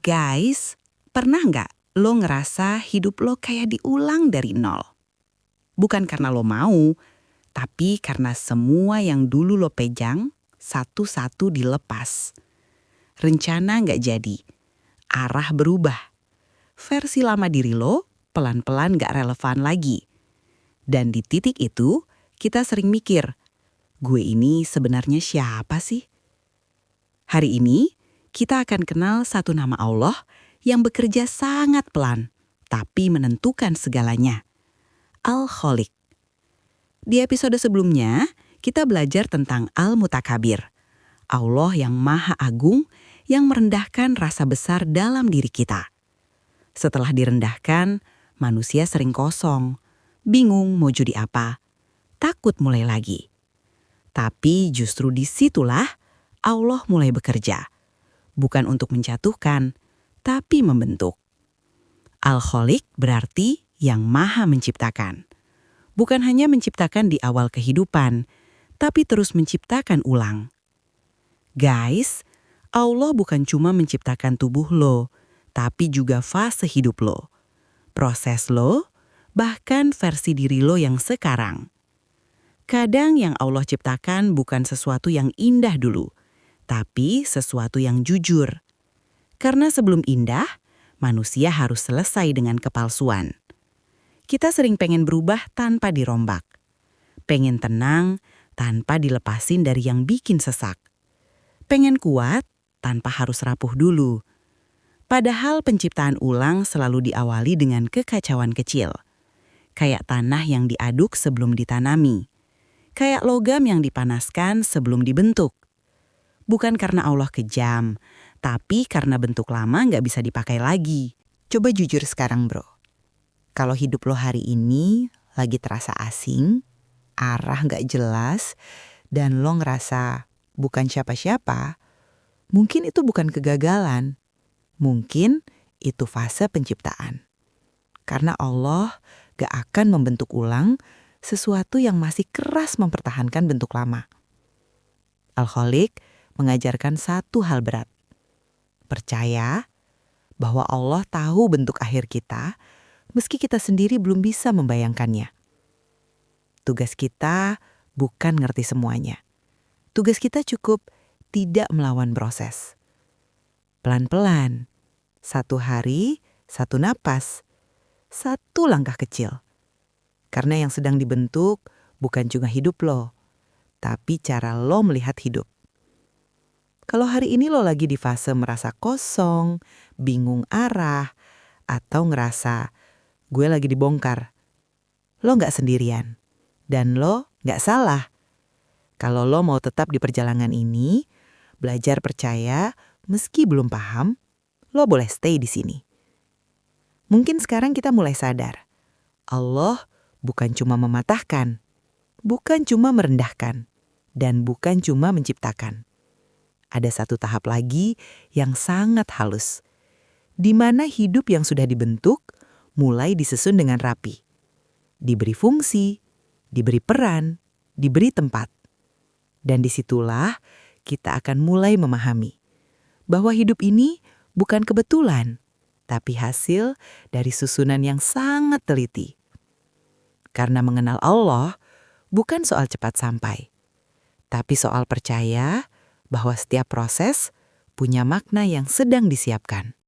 Guys, pernah nggak lo ngerasa hidup lo kayak diulang dari nol? Bukan karena lo mau, tapi karena semua yang dulu lo pegang satu-satu dilepas. Rencana nggak jadi, arah berubah. Versi lama diri lo pelan-pelan nggak relevan lagi. Dan di titik itu, kita sering mikir, gue ini sebenarnya siapa sih? Hari ini, kita akan kenal satu nama Allah yang bekerja sangat pelan, tapi menentukan segalanya. Al-Khaliq. Di episode sebelumnya, kita belajar tentang Al-Mutakabir, Allah yang maha agung yang merendahkan rasa besar dalam diri kita. Setelah direndahkan, manusia sering kosong, bingung mau jadi apa, takut mulai lagi. Tapi justru disitulah Allah mulai bekerja. Bukan untuk menjatuhkan, tapi membentuk. Al-Khaliq berarti yang maha menciptakan. Bukan hanya menciptakan di awal kehidupan, tapi terus menciptakan ulang. Guys, Allah bukan cuma menciptakan tubuh lo, tapi juga fase hidup lo. Proses lo, bahkan versi diri lo yang sekarang. Kadang yang Allah ciptakan bukan sesuatu yang indah dulu, tapi sesuatu yang jujur. Karena sebelum indah, manusia harus selesai dengan kepalsuan. Kita sering pengen berubah tanpa dirombak. Pengen tenang tanpa dilepasin dari yang bikin sesak. Pengen kuat tanpa harus rapuh dulu. Padahal penciptaan ulang selalu diawali dengan kekacauan kecil. Kayak tanah yang diaduk sebelum ditanami. Kayak logam yang dipanaskan sebelum dibentuk. Bukan karena Allah kejam, tapi karena bentuk lama nggak bisa dipakai lagi. Coba jujur sekarang, bro. Kalau hidup lo hari ini lagi terasa asing, arah nggak jelas, dan lo ngerasa bukan siapa-siapa, mungkin itu bukan kegagalan. Mungkin itu fase penciptaan. Karena Allah gak akan membentuk ulang sesuatu yang masih keras mempertahankan bentuk lama. Al-Khaliq mengajarkan satu hal berat. Percaya bahwa Allah tahu bentuk akhir kita, meski kita sendiri belum bisa membayangkannya. Tugas kita bukan ngerti semuanya. Tugas kita cukup tidak melawan proses. Pelan-pelan, satu hari, satu napas, satu langkah kecil. Karena yang sedang dibentuk bukan cuma hidup lo, tapi cara lo melihat hidup. Kalau hari ini lo lagi di fase merasa kosong, bingung arah, atau ngerasa gue lagi dibongkar, lo gak sendirian. Dan lo gak salah. Kalau lo mau tetap di perjalanan ini, belajar percaya meski belum paham, lo boleh stay di sini. Mungkin sekarang kita mulai sadar, Allah bukan cuma mematahkan, bukan cuma merendahkan, dan bukan cuma menciptakan. Ada satu tahap lagi yang sangat halus, di mana hidup yang sudah dibentuk mulai disusun dengan rapi. Diberi fungsi, diberi peran, diberi tempat. Dan disitulah kita akan mulai memahami bahwa hidup ini bukan kebetulan, tapi hasil dari susunan yang sangat teliti. Karena mengenal Allah bukan soal cepat sampai, tapi soal percaya bahwa setiap proses punya makna yang sedang disiapkan.